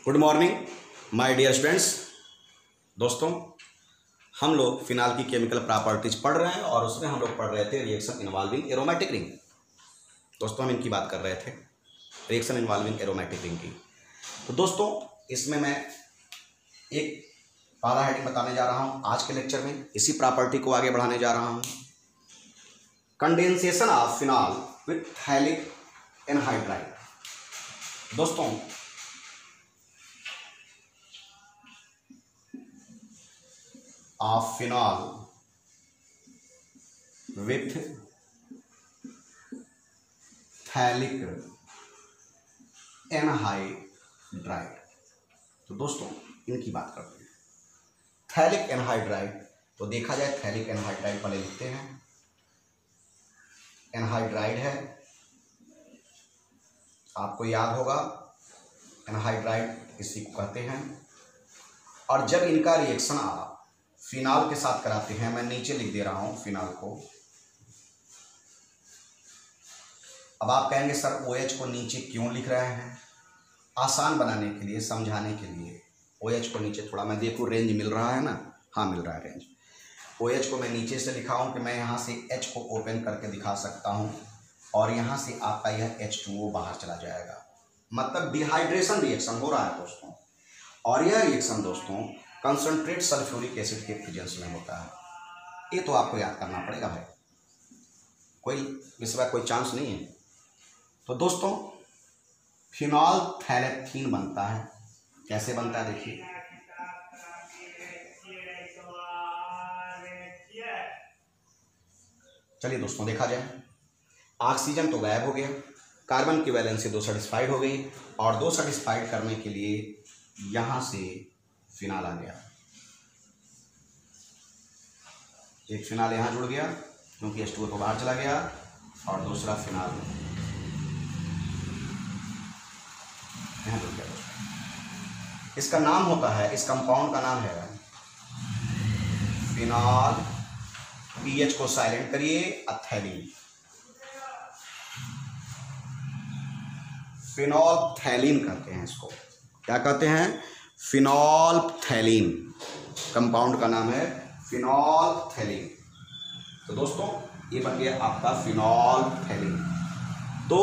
Good morning my dear students. दोस्तों, हम लोग फिनाल की केमिकल प्रॉपर्टीज पढ़ रहे हैं और उसमें हम लोग पढ़ रहे थे रिएक्शन इन्वॉल्विंग एरोमेटिक रिंग। दोस्तों, हम इनकी बात कर रहे थे, रिएक्शन इन्वॉल्विंग एरोमेटिक रिंग की। तो दोस्तों, इसमें मैं एक पहला हेडिंग बताने जा रहा हूं आज के लेक्चर में, इसी प्रॉपर्टी को आगे बढ़ाने जा रहा हूं। Condensation of phenol with phthalic anhydride. दोस्तों, of phenol with phthalic anhydride. तो दोस्तों, इनकी बात करते हैं। थैलिक एनहाइड्राइड, तो देखा जाए थैलिक एनहाइड्राइड पहले लिखते हैं। एनहाइड्राइड है, आपको याद होगा एनहाइड्राइड इसी को कहते हैं। और जब इनका रिएक्शन आप फिनाल के साथ कराते हैं, मैं नीचे लिख दे रहा हूं फिनाल को। अब आप कहेंगे सर OH को नीचे क्यों लिख रहे हैं? आसान बनाने के लिए, समझाने के लिए। OH को नीचे थोड़ा मैं देखूं रेंज मिल रहा है ना? हाँ, मिल रहा है रेंज। OH को मैं नीचे से लिखा हूं कि मैं यहां से H को ओपन करके दिखा सकता हूं और यहां से आपका यह H2O बाहर चला जाएगा, मतलब डिहाइड्रेशन रिएक्शन हो रहा है दोस्तों। और यह रिएक्शन दोस्तों कंसंट्रेट सल्फ्यूरिक एसिड के प्रेजेंस में होता है। ये तो आपको याद करना पड़ेगा भाई, कोई इसमें कोई चांस नहीं है। तो दोस्तों, फिनॉल थैलेथीन बनता है। कैसे बनता है देखिए। चलिए दोस्तों, देखा जाए। ऑक्सीजन तो गायब हो गया, कार्बन की वैलेंसी 2 सेटिस्फाइड हो गई और 2 सेटिस्फाइड करने के लिए यहां से फिनाल आ गया। एक फिनाल यहां जुड़ गया क्योंकि H2O तो बाहर चला गया, और दूसरा फिनाल यहां जुड़ गया। इसका नाम होता है, इस कंपाउंड का नाम है फिनॉल। पीएच को साइलेंट करिए, एथैलीन। फिनॉल्फथैलीन कहते हैं इसको। क्या कहते हैं? फिनॉल्फथैलीन। कंपाउंड का नाम है फिनॉल्फथैलीन। तो दोस्तों, ये बन गया आपका फिनॉल्फथैलीन। तो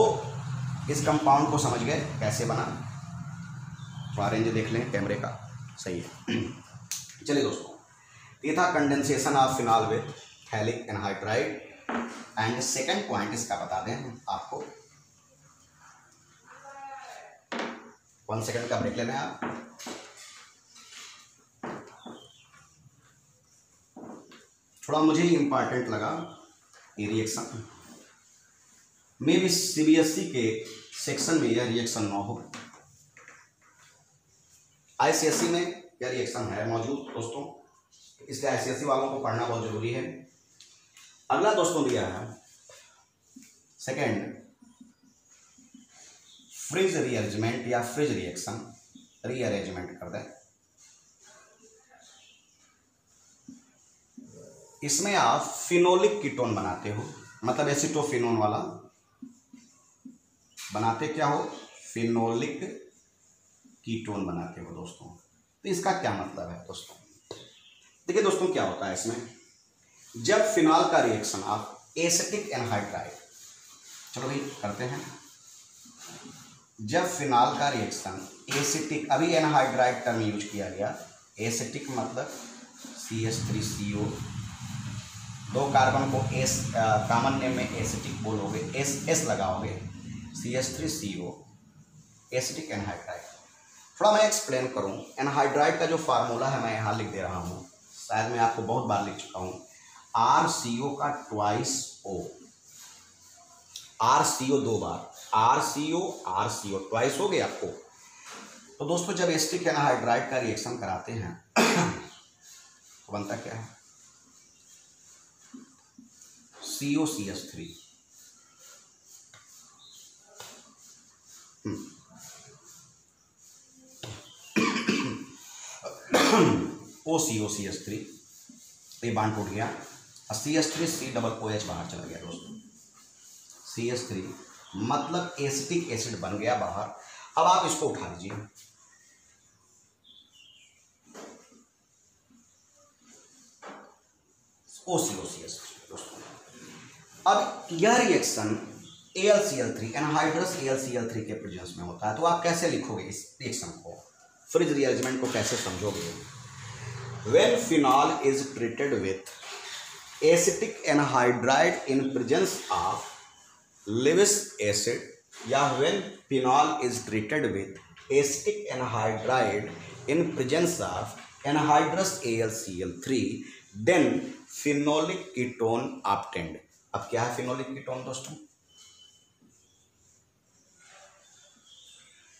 इस कंपाउंड को समझ गए कैसे बना? थोड़ा रेंज देख लें कैमरे का, सही है। चलिए दोस्तों, ये था condensation of phenol with phthalic anhydride. And second point इसका बता दें आपको। 1 सेकंड का ब्रेक लेना है आप। थोड़ा मुझे इंपॉर्टेंट लगा ये रिएक्शन। मे भी CBSE के सेक्शन में यह रिएक्शन ना हो, ICSE में यह रिएक्शन है मौजूद दोस्तों, इसलिए ICSE वालों को पढ़ना बहुत जरूरी है। अगला दोस्तों दिया है सेकंड, फ्रिज रीअरेंजमेंट या फ्रिज रिएक्शन। रीअरेंजमेंट कर दें। इसमें आप फिनोलिक कीटोन बनाते हो, मतलब एसिटोफिनोन वाला बनाते क्या हो? फिनोलिक कीटोन बनाते हो दोस्तों। तो इसका क्या मतलब है दोस्तों? देखिए दोस्तों, क्या होता है इसमें, जब फिनॉल का रिएक्शन आप एसिटिक एनहाइड्राइड, चलो भाई करते हैं। जब फिनॉल का रिएक्शन एसिटिक, अभी एनहाइड्राइड टर्म यूज किया गया, एसिटिक मतलब CH3CO, 2 कार्बन को S कॉमन नेम में एसिटिक बोलोगे, S लगाओगे, CH3CO, एसिटिक एनहाइड्राइड। थोड़ा मैं एक्सप्लेन करूं, एनहाइड्राइड का जो फार्मूला है मैं यहाँ लिख दे रहा हूँ, शायद मैं आपको बहुत बार लिख चुका हूँ। RCO का ट्वाइस O, RCO 2 बार, RCO ट्वाइस हो गया आपको। तो दोस्तों, जब एसिटिक एनहाइड्राइड का रिएक्शन कराते हैं तो बनता क्या है? COCH3 OCOCH3, ये बांड टूट गया और CH3 COOH बाहर चला गया दोस्तों। CH3 मतलब एसिटिक एसिड बन गया बाहर। अब आप इसको उठा लीजिए, OCOCH3 दोस्तों। अब यह रिएक्शन AlCl3 एनहाइड्रस AlCl3 के प्रेजेंस में होता है। तो आप कैसे लिखोगे इस रिएक्शन को, फ्रिज रिएरेंजमेंट को कैसे समझोगे? When phenol is treated with acetic anhydride in presence of Lewis acid, या when phenol is treated with acetic anhydride in presence of anhydrous AlCl3, then phenolic ketone obtained. अब क्या है फिनोलिक कीटोन दोस्तों?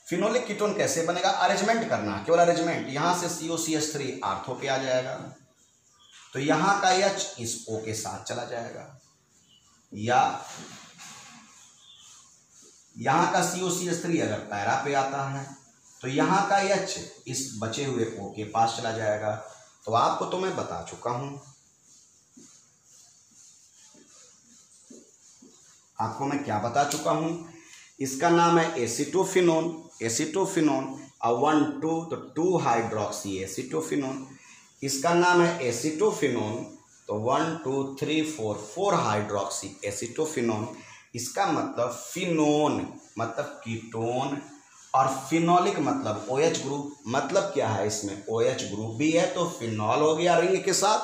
Phenolic ketone कैसे बनेगा? Arrangement करना, केवल arrangement. यहां से COCH3 आर्थो पे आ जाएगा, तो यहां का H इस O के साथ चला जाएगा, या यहां का COCH3 अगर पैरा पे आता है तो यहां का H इस बचे हुए O के पास चला जाएगा। तो आपको तो मैं बता चुका हूं, आपको मैं क्या बता चुका हूं, इसका नाम है एसिटोफिनोन। एसिटोफिनोन और 1 2 तो 2 हाइड्रोक्सी एसिटोफिनोन। इसका नाम है एसिटोफिनोन, तो 1 2 3 4 हाइड्रोक्सी एसिटोफिनोन। इसका मतलब फिनोन मतलब कीटोन, और फिनोलिक मतलब OH ग्रुप। मतलब क्या है, इसमें OH ग्रुप भी है, तो फिनॉल हो गया रिंग के साथ,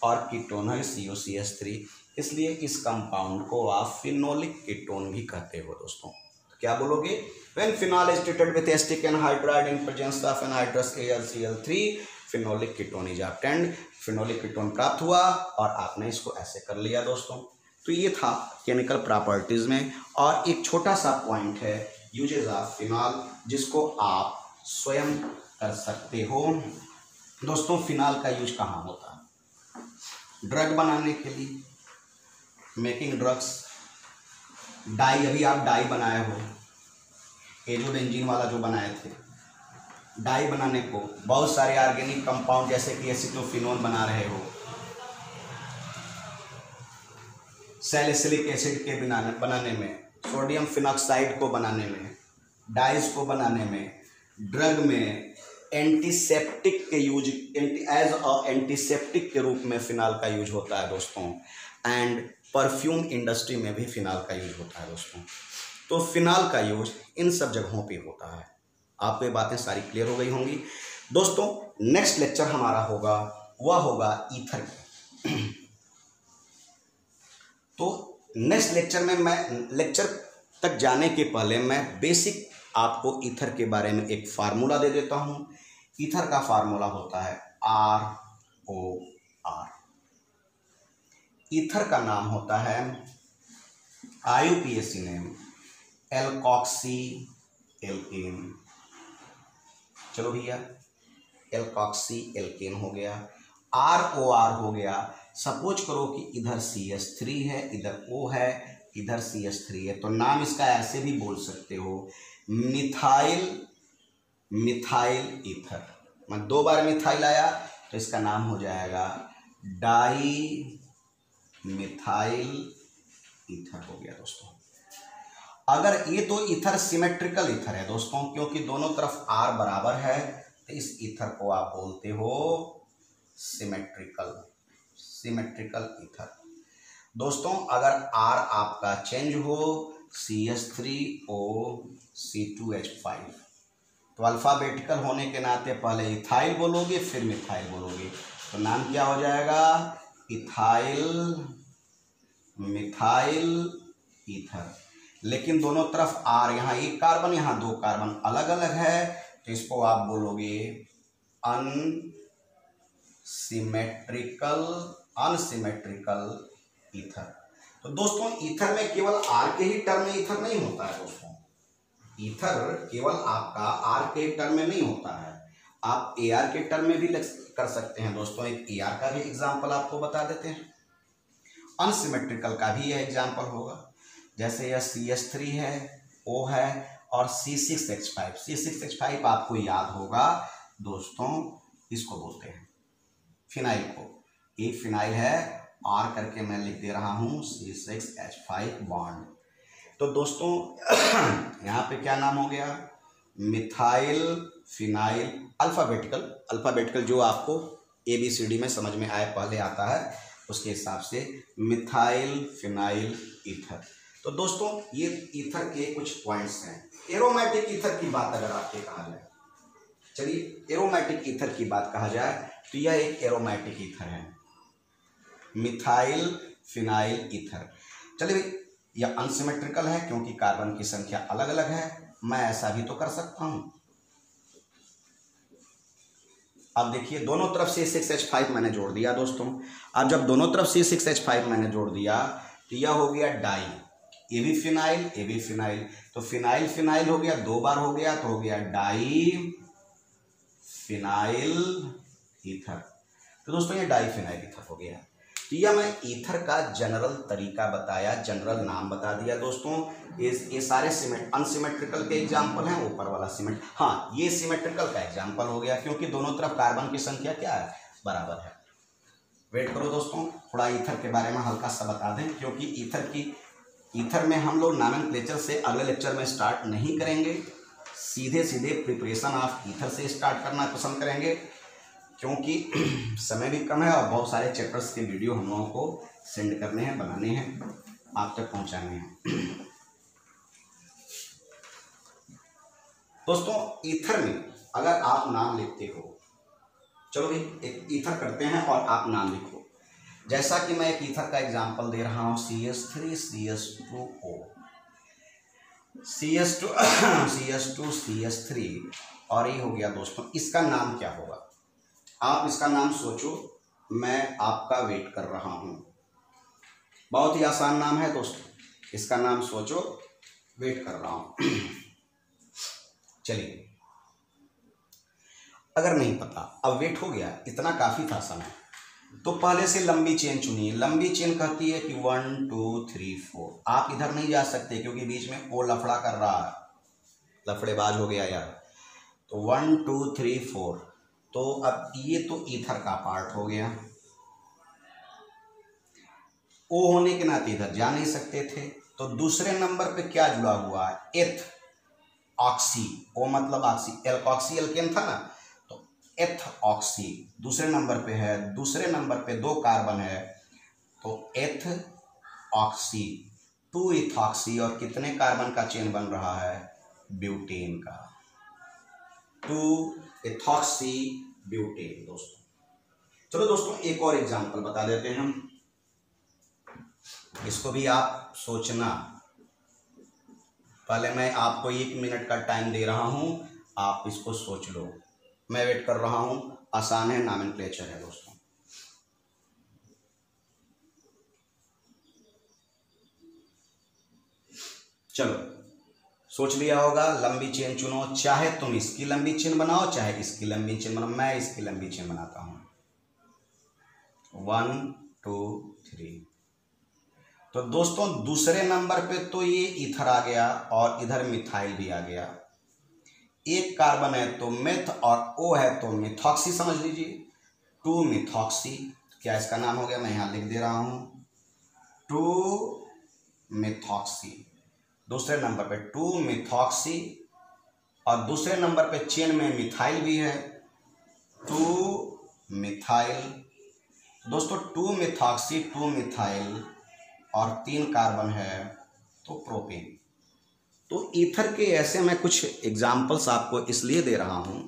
और कीटोन है COCH3। इसलिए इस कंपाउंड को आप फिनोलिक कीटोन भी कहते हो दोस्तों। क्या बोलोगे? When phenol is treated with acetic anhydride in presence of anhydrous AlCl3, phenolic ketone is obtained. Phenolic ketone प्राप्त हुआ, और आपने इसको ऐसे कर लिया दोस्तों। तो ये था केमिकल प्रॉपर्टीज में, और एक छोटा सा पॉइंट है यूजेस ऑफ फिनॉल, जिसको आप स्वयं कर सकते हो दोस्तों। फिनॉल का यूज कहाँ होता है? ड्रग बनाने के लिए, मेकिंग ड्रग्स, डाई। अभी आप डाई बनाए हो, एजोडेंजिन वाला जो बनाए थे, डाई बनाने को। बहुत सारे ऑर्गेनिक कंपाउंड जैसे कि एसिटोफिनोन बना रहे हो, सैलिसिलिक एसिड के बनाने में, सोडियम फिनॉक्साइड को बनाने में, डाइज को बनाने में, ड्रग में, एंटीसेप्टिक के यूज, एज अ एंटीसेप्टिक के रूप में फिनाल का यूज होता है दोस्तों। एंड परफ्यूम इंडस्ट्री में भी फिनाल का यूज होता है दोस्तों। तो फिनाल का यूज इन सब जगहों पे होता है। आपको ये बातें सारी क्लियर हो गई होंगी दोस्तों। नेक्स्ट लेक्चर हमारा होगा, वह होगा ईथर। तो नेक्स्ट लेक्चर में लेक्चर तक जाने के पहले मैं बेसिक आपको ईथर के बारे में एक फार्मूला दे देता हूं। ईथर का फार्मूला होता है ROR। ईथर का नाम होता है IUPAC नेम एल्कोक्सी एल्केन। चलो भैया, एल्कोक्सी एल्केन हो गया। ROR हो गया। सपोज करो कि इधर CH3 है, इधर O है, इधर CH3 है, तो नाम इसका ऐसे भी बोल सकते हो, मिथाइल ईथर। मैं 2 बार मिथाइल आया तो इसका नाम हो जाएगा डाई मिथाइल ईथर हो गया दोस्तों। अगर ये तो ईथर सिमेट्रिकल ईथर है दोस्तों, क्योंकि दोनों तरफ R बराबर है, तो इस ईथर को आप बोलते हो सिमेट्रिकल ईथर दोस्तों। अगर R आपका चेंज हो CH3O C2H5, तो अल्फाबेटिकल होने के नाते पहले इथाइल बोलोगे फिर मिथाइल बोलोगे, तो नाम क्या हो जाएगा? Ethyl methyl ether. लेकिन दोनों तरफ R, यहाँ 1 कार्बन यहाँ 2 कार्बन अलग अलग है, तो इसको आप बोलोगे अनसिमेट्रिकल ईथर। तो दोस्तों ईथर में केवल R के ही टर्म में ईथर नहीं होता है दोस्तों। ईथर केवल आपका R के टर्म में नहीं होता है, आप AR के टर्म में भी कर सकते हैं दोस्तों। एक AR का भी एग्जाम्पल आपको बता देते हैं। अनसिमेट्रिकल का भी यह एग्जाम्पल होगा, जैसे यह CH3 है, O है, और C6H5। C6H5 आपको याद होगा दोस्तों, इसको बोलते हैं फिनाइल को। एक फिनाइल है, R करके मैं लिख दे रहा हूँ C6H5 बॉन्ड। तो दोस्तों यहाँ पे क्या नाम हो गया? Methyl phenyl. अल्फाबेटिकल जो आपको ABCD में समझ में आए पहले आता है उसके हिसाब से मिथाइल फिनाइल ईथर। तो दोस्तों ये ईथर के कुछ पॉइंट्स हैं। एरोमेटिक ईथर की बात अगर आपके कहा जाए, चलिए एरोमेटिक ईथर की बात कहा जाए तो यह एक एरोमेटिक ईथर है, मिथाइल फिनाइल ईथर। चलिए भाई यह अनसिमेट्रिकल है क्योंकि कार्बन की संख्या अलग अलग है, मैं ऐसा भी तो कर सकता हूं। अब देखिए दोनों तरफ से C6H5 मैंने जोड़ दिया दोस्तों। अब जब दोनों तरफ से C6H5 मैंने जोड़ दिया तो यह हो गया डाई, ये भी फिनाइल, तो फिनाइल फिनाइल हो गया, 2 बार हो गया तो हो गया डाई फिनाइल ईथर। तो दोस्तों ये डाई फिनाइल ईथर हो गया। तो यह मैं ईथर का जनरल तरीका बताया, जनरल नाम बता दिया दोस्तों। ये सारे अनसिमेट्रिकल के एग्जाम्पल हैं, ऊपर वाला सीमेंट, हाँ ये सिमेट्रिकल का एग्जाम्पल हो गया क्योंकि दोनों तरफ कार्बन की संख्या क्या है, बराबर है। वेट करो दोस्तों, थोड़ा ईथर के बारे में हल्का सा बता दें क्योंकि ईथर में हम लोग नॉमेनक्लेचर से अगले लेक्चर में स्टार्ट नहीं करेंगे, सीधे प्रिपरेशन ऑफ ईथर से स्टार्ट करना पसंद करेंगे क्योंकि समय भी कम है और बहुत सारे चैप्टर्स के वीडियो हम लोगों को सेंड करने हैं, बनाने हैं, आप तक पहुंचाने हैं। दोस्तों ईथर में अगर आप नाम लिखते हो, चलो भाई एक ईथर करते हैं और आप नाम लिखो। जैसा कि मैं एक ईथर का एग्जांपल दे रहा हूं, CH3 CH2O, CH2 CH3 और ये हो गया दोस्तों। इसका नाम क्या होगा, आप इसका नाम सोचो, मैं आपका वेट कर रहा हूं। बहुत ही आसान नाम है दोस्तों, इसका नाम सोचो, वेट कर रहा हूं। चलिए अगर नहीं पता, अब वेट हो गया, इतना काफी था समय, तो पहले से लंबी चेन चुनिए। लंबी चेन कहती है कि 1 2 3 4। आप इधर नहीं जा सकते क्योंकि बीच में ओ लफड़ा कर रहा है, लफड़ेबाज हो गया यार। तो 1 2 3 4, तो अब ये तो ईथर का पार्ट हो गया। ओ होने के नाते इधर जा नहीं सकते थे, तो दूसरे नंबर पे क्या जुड़ा हुआ है, एथ ऑक्सी। ओ मतलब ऑक्सी, एल्कोक्सी एल्केन था ना, तो एथ ऑक्सी दूसरे नंबर पे है। दूसरे नंबर पे 2 कार्बन है तो एथ ऑक्सी, 2 इथॉक्सी, और कितने कार्बन का चेन बन रहा है, ब्यूटेन का, 2 इथॉक्सी ब्यूटेन। दोस्तों चलो दोस्तों एक और एग्जांपल बता देते हैं हम, इसको भी आप सोचना। पहले मैं आपको 1 मिनट का टाइम दे रहा हूं, आप इसको सोच लो, मैं वेट कर रहा हूं। आसान है, नॉमेनक्लेचर है दोस्तों। चलो सोच लिया होगा, लंबी चेन चुनो, चाहे तुम इसकी लंबी चेन बनाओ चाहे इसकी लंबी चेन बनाओ, मैं इसकी लंबी चेन बनाता हूं। 1 2 3। तो दोस्तों दूसरे नंबर पे तो ये ईथर आ गया और इधर मिथाइल भी आ गया। एक कार्बन है तो मेथ और ओ है तो मिथॉक्सी समझ लीजिए, 2 मिथॉक्सी। क्या इसका नाम हो गया, मैं यहां लिख दे रहा हूं 2 मिथॉक्सी। दूसरे नंबर पे 2 मिथॉक्सी और दूसरे नंबर पे चेन में मिथाइल भी है, 2 मिथाइल। दोस्तों 2 मिथॉक्सी 2 मिथाइल और 3 कार्बन है तो प्रोपेन। तो ईथर के ऐसे मैं कुछ एग्जाम्पल्स आपको इसलिए दे रहा हूं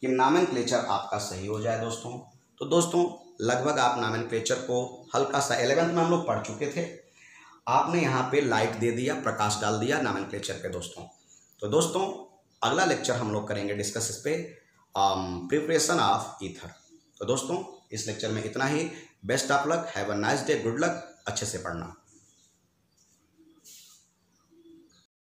कि नॉमेनक्लेचर आपका सही हो जाए दोस्तों। तो दोस्तों लगभग आप नॉमेनक्लेचर को हल्का सा 11th में हम लोग पढ़ चुके थे, आपने यहाँ पे लाइट दे दिया, प्रकाश डाल दिया नॉमेनक्लेचर के दोस्तों। तो दोस्तों अगला लेक्चर हम लोग करेंगे डिस्कस इस पे प्रिपरेशन ऑफ ईथर। तो दोस्तों इस लेक्चर में इतना ही। Best of luck, have a nice day, good luck, अच्छे से पढ़ना।